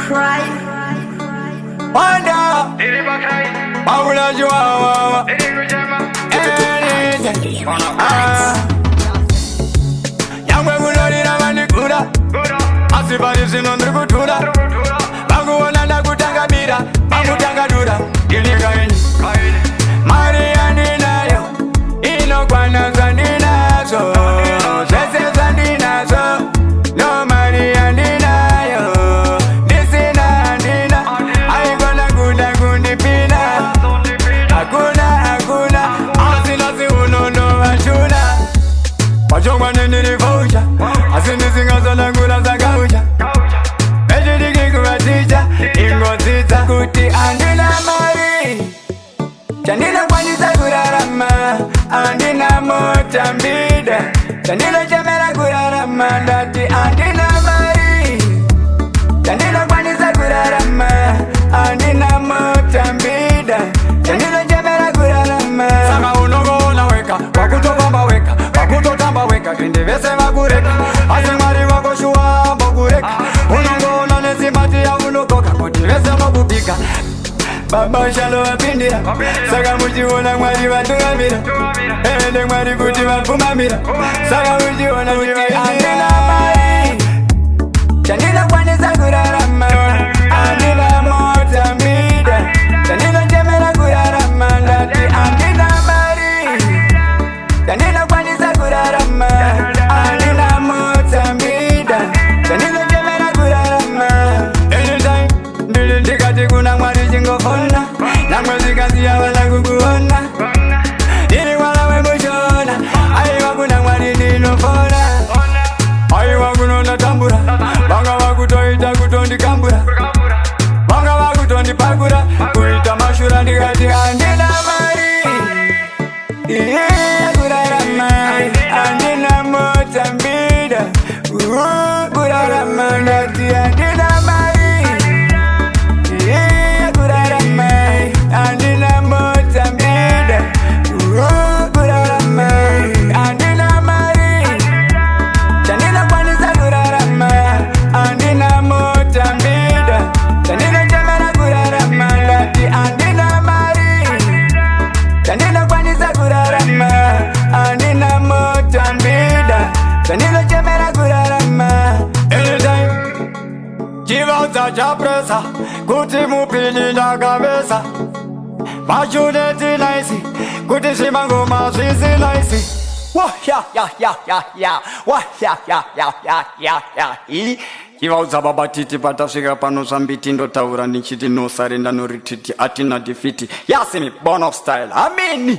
cry. Wanda, Paula Joao, Yangwe Mulori na Manikura, Asibari Sinondru Kutura, Banguana Nakutanga Mira, Bangutanga Dura, Gilligan, Maria Ninayo, Inokwana Zanina, so, Sese Zanina, so, no Maria Ninayo, Nisina Nina, I gonna gunda gundi pina, Hakuna, Asina si uno no Ashuna, Pachongwa nini voucher, Asini singa zalangula za gaucha, Mejidi kuratija, Ingo zita kuti andina mari, Chandina kwanisa kurarama, andina motambida, Chandina chamera kurarama, dati andina mari, Chandina kwanisa kurarama, andina motambida, Chandina chamera kurarama. Saka unogo na weka, wakutobamba weka, wakutotamba weka, indivese wakureka, asingwari wakoshuwa mbokureka, unongo na nesimati ya unokoka, kutivese wakupika. Baba shalo apindira, saka mujiona mwari vatungamira, ende mwari kuti vapfumamira, saka mujiona kuti andina mai, chandina kwanisa kurarama, andina motambida, chandina chemera kurarama, ndati andina mari, chandina kwanisa kurarama, andina motambida, chandina chemera kurarama. Anytime, ndili ndikati kuna mwari chingofona, namwe zikaziya vala kukuona, ndiri mwana wemushona, aiwa kuna mwari ndinofona, aiwa kunona tambura, vanga vakutoita kutondikambura, vanga vakutondipakura, kuita mashura ndikati andina mari, kurarama, andina motambida, kurarama, ndati andina mari, kurarama, andina motambida, kurarama, andina mari, chandina kwanisa kurarama, andina motambida, chandina chamera kurarama, ndati andina mari, chandina kwanisa kurarama, andina motambida, chandina chamera kurarama. Anytime, chivanza chapresa, kuti mupili na kabeza, vachuneti naisi, kuti simangoma sisi naisi. Wah ya. Chivanza baba titi patafika pano zambiti ndo taura nichiti no sarenda no retreat atina defeat. Yasimi born of style. Ameni.